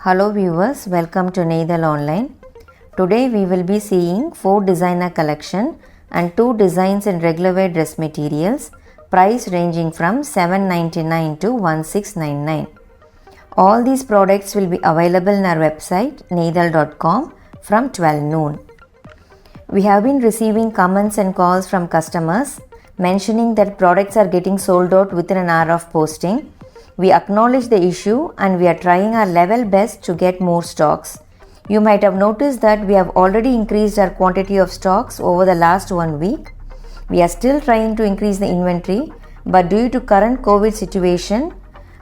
Hello viewers, welcome to Neidhal Online. Today we will be seeing 4 designer collection and 2 designs in regular wear dress materials, price ranging from $799 to $1699. All these products will be available in our website neidhal.com from 12 noon. We have been receiving comments and calls from customers mentioning that products are getting sold out within an hour of posting. We acknowledge the issue and we are trying our level best to get more stocks. You might have noticed that we have already increased our quantity of stocks over the last 1 week. We are still trying to increase the inventory, but due to current COVID situation,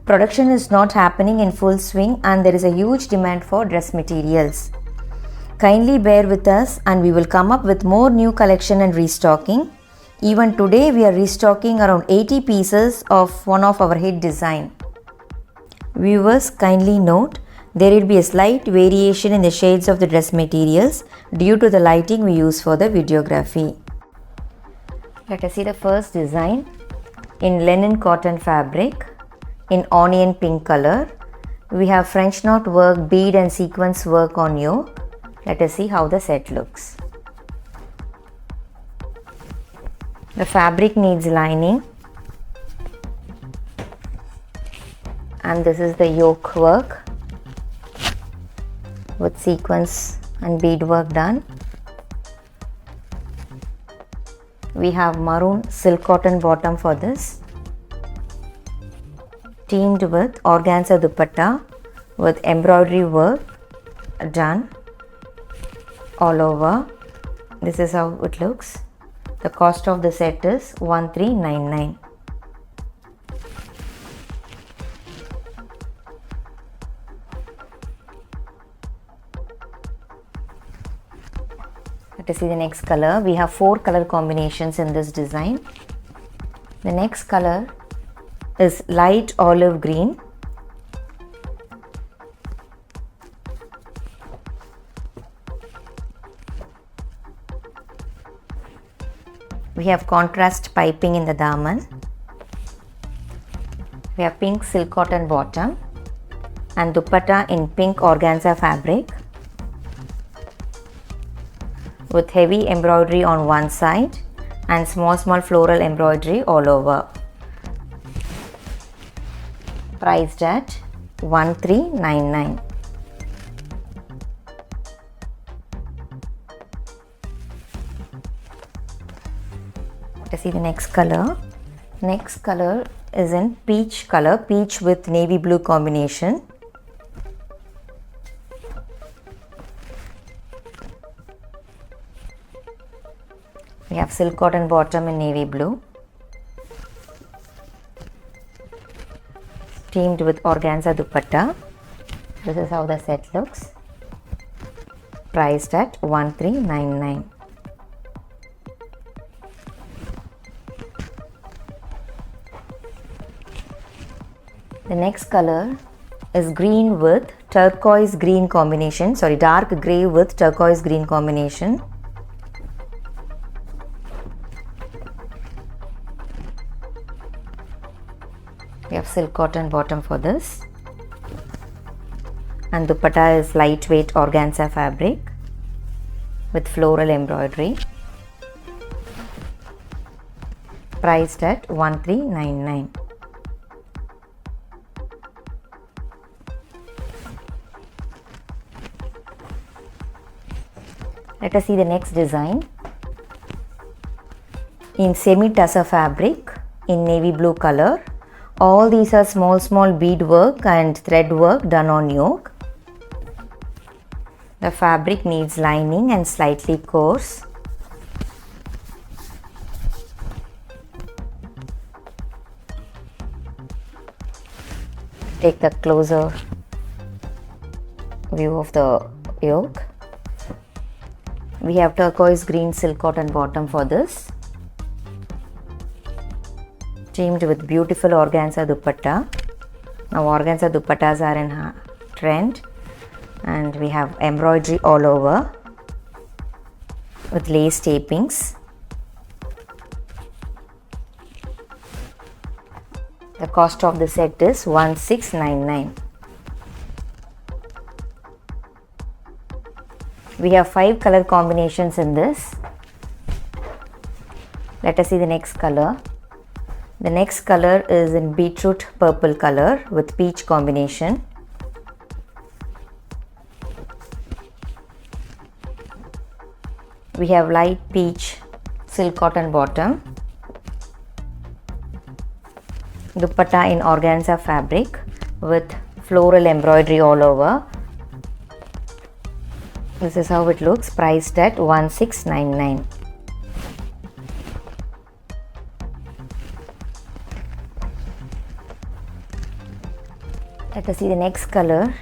production is not happening in full swing and there is a huge demand for dress materials. Kindly bear with us and we will come up with more new collection and restocking. Even today we are restocking around 80 pieces of one of our hit design. Viewers, kindly note, there will be a slight variation in the shades of the dress materials due to the lighting we use for the videography. Let us see the first design in linen cotton fabric in onion pink color. We have French knot work, bead and sequence work on yoke. Let us see how the set looks. The fabric needs lining. And this is the yoke work with sequence and bead work done. We have maroon silk cotton bottom for this, teamed with organza dupatta with embroidery work done all over. This is how it looks. The cost of the set is $1399. Let us see the next color. We have 4 color combinations in this design. The next color is light olive green. We have contrast piping in the daman. We have pink silk cotton bottom and dupatta in pink organza fabric with heavy embroidery on one side and small floral embroidery all over. Priced at $1399. Let's see the next color. Next color is in peach color, peach with navy blue combination. We have silk cotton bottom in navy blue, teamed with organza dupatta. This is how the set looks. Priced at $1399. The next color is green with turquoise green combination, dark grey with turquoise green combination. We have silk cotton bottom for this and dupatta is lightweight organza fabric with floral embroidery. Priced at $1399. Let us see the next design in semi-tussar fabric in navy blue color. All these are small bead work and thread work done on yoke. The fabric needs lining and slightly coarse. Take the closer view of the yoke. We have turquoise green silk cotton bottom for this, teamed with beautiful organza dupatta. Now organza dupattas are in trend and we have embroidery all over with lace tapings. The cost of the set is $1699. We have 5 color combinations in this. Let us see the next color. The next color is in beetroot purple color with peach combination. We have light peach silk cotton bottom. Dupatta in organza fabric with floral embroidery all over. This is how it looks, priced at 1699. Let us see the next color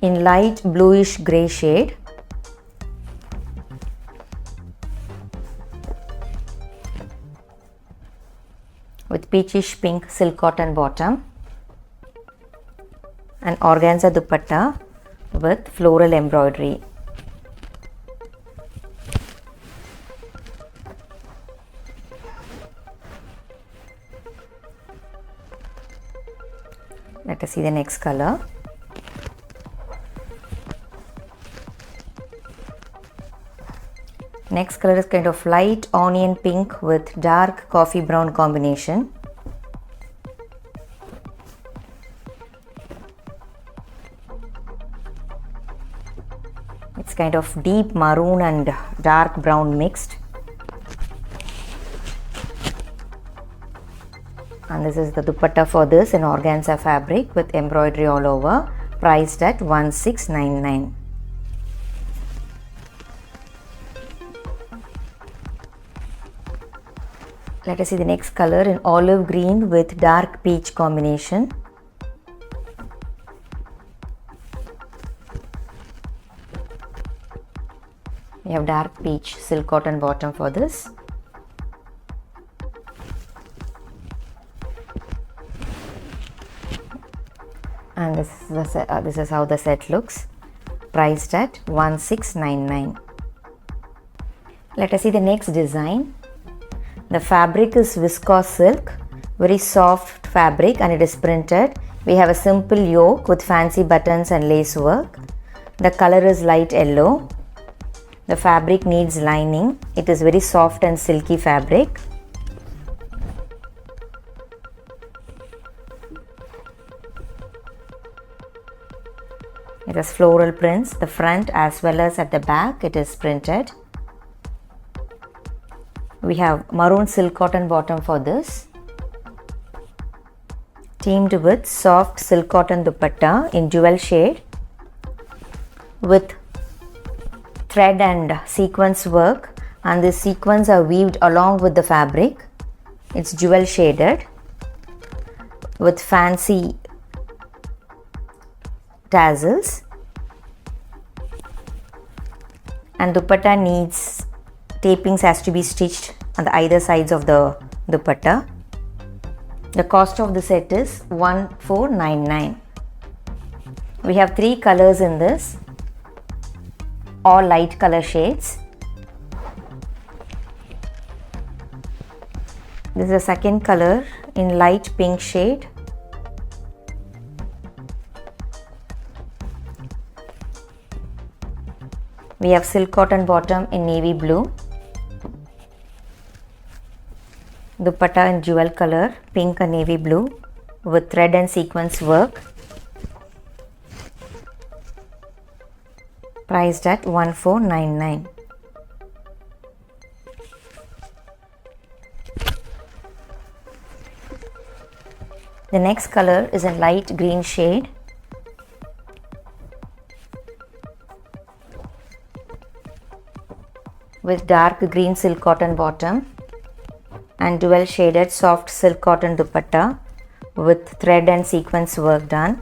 in light bluish grey shade. With peachish pink silk cotton bottom and organza dupatta with floral embroidery. Let us see the next color. Next color is kind of light onion pink with dark coffee brown combination. It's kind of deep maroon and dark brown mixed. And this is the dupatta for this in organza fabric with embroidery all over, priced at 1699. Let us see the next color in olive green with dark peach combination. We have dark peach silk cotton bottom for this. And this is how the set looks, priced at 1699. Let us see the next design. The fabric is viscose silk, very soft fabric, and it is printed. We have a simple yoke with fancy buttons and lace work. The color is light yellow. The fabric needs lining. It is very soft and silky fabric. It has floral prints, the front as well as at the back it is printed. We have maroon silk cotton bottom for this, teamed with soft silk cotton dupatta in dual shade with thread and sequence work, and the sequins are weaved along with the fabric. It's dual shaded with fancy tassels, and dupatta needs tapings has to be stitched on the either sides of the dupatta. The cost of the set is 1499. We have 3 colors in this, all light color shades. This is the second color in light pink shade. We have silk cotton bottom in navy blue, dupatta in jewel color, pink and navy blue with thread and sequence work, priced at 1499. The next color is a light green shade. With dark green silk cotton bottom and dual shaded soft silk cotton dupatta with thread and sequence work done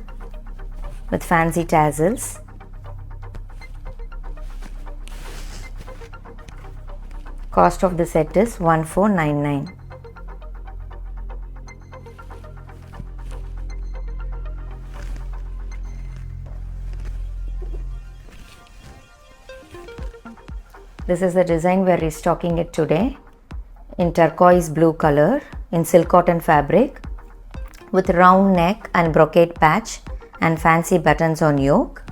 with fancy tassels. Cost of the set is 1499. This is the design we are restocking it today in turquoise blue color in silk cotton fabric with round neck and brocade patch and fancy buttons on yoke.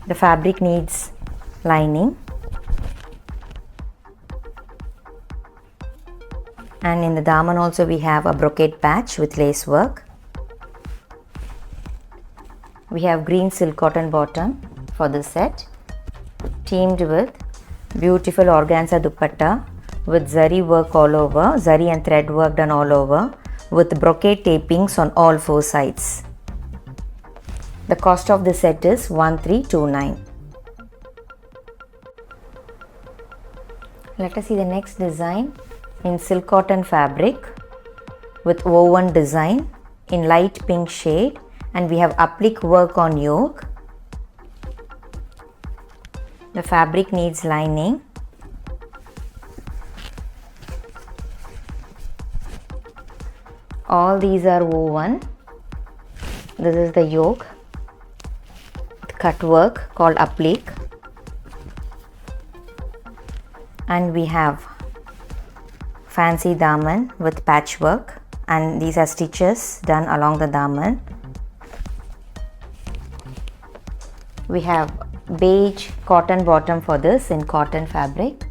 The fabric needs lining, and in the daman also we have a brocade patch with lace work. We have green silk cotton bottom for this set, teamed with beautiful organza dupatta with zari work all over, zari and thread work done all over, with brocade tapings on all four sides. The cost of this set is 1329. Let us see the next design in silk cotton fabric with woven design in light pink shade, and we have applique work on yoke. The fabric needs lining. All these are woven. This is the yoke, cut work called applique, and we have fancy daman with patchwork, and these are stitches done along the daman. We have beige cotton bottom for this in cotton fabric,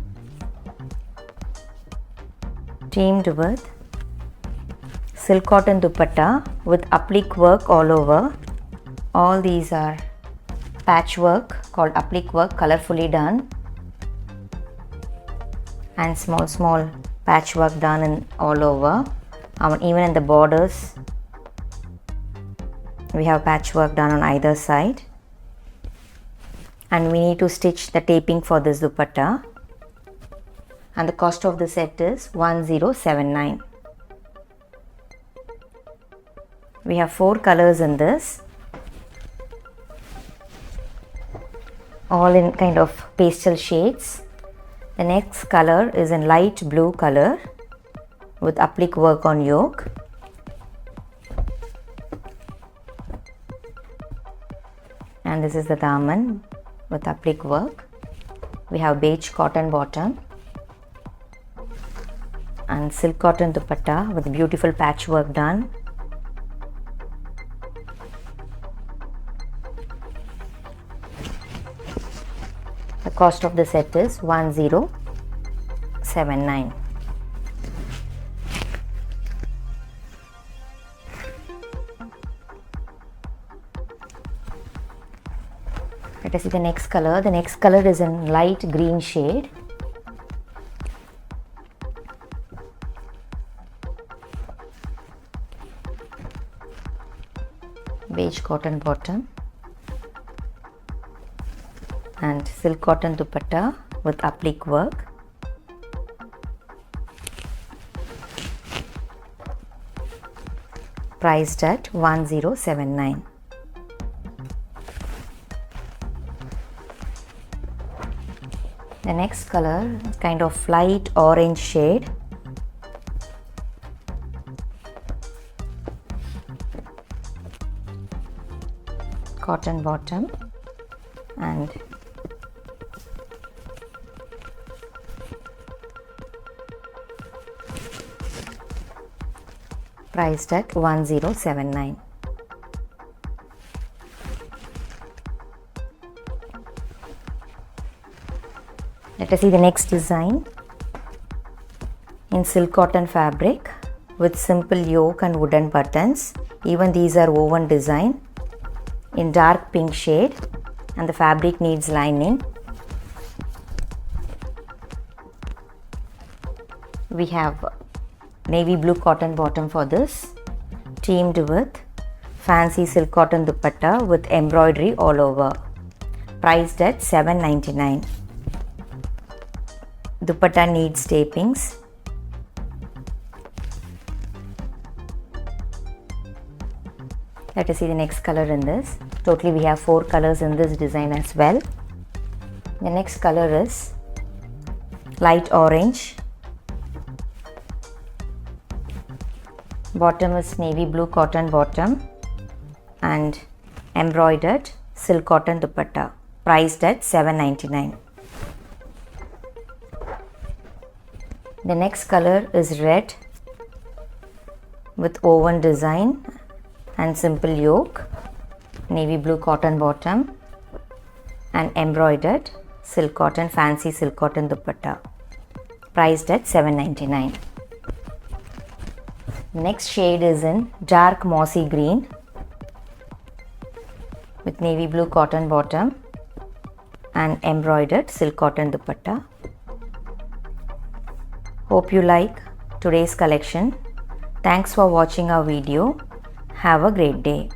teamed with silk cotton dupatta with applique work all over. All these are patchwork called applique work, colorfully done, and small patchwork done in all over. Even in the borders we have patchwork done on either side, and we need to stitch the taping for this dupatta, and the cost of the set is 1079. We have 4 colors in this, all in kind of pastel shades. The next color is in light blue color with applique work on yoke. And this is the daman with applique work. We have beige cotton bottom and silk cotton dupatta with beautiful patchwork done. The cost of the set is 1079. Let us see the next color. The next color is in light green shade. Beige cotton bottom and silk cotton dupatta with applique work. Priced at 1079. The next color is kind of light orange shade. Cotton bottom and priced at 1079. Let us see the next design in silk cotton fabric with simple yoke and wooden buttons. Even these are woven design in dark pink shade, and the fabric needs lining. We have navy blue cotton bottom for this, teamed with fancy silk cotton dupatta with embroidery all over. Priced at 799. Dupatta needs tapings. Let us see the next color in this. Totally we have 4 colors in this design as well. The next color is light orange. Bottom is navy blue cotton bottom and embroidered silk cotton dupatta. Priced at 799. The next color is red with woven design and simple yoke, navy blue cotton bottom and embroidered silk cotton, fancy silk cotton dupatta, priced at $7.99. Next shade is in dark mossy green with navy blue cotton bottom and embroidered silk cotton dupatta. Hope you like today's collection. Thanks for watching our video. Have a great day.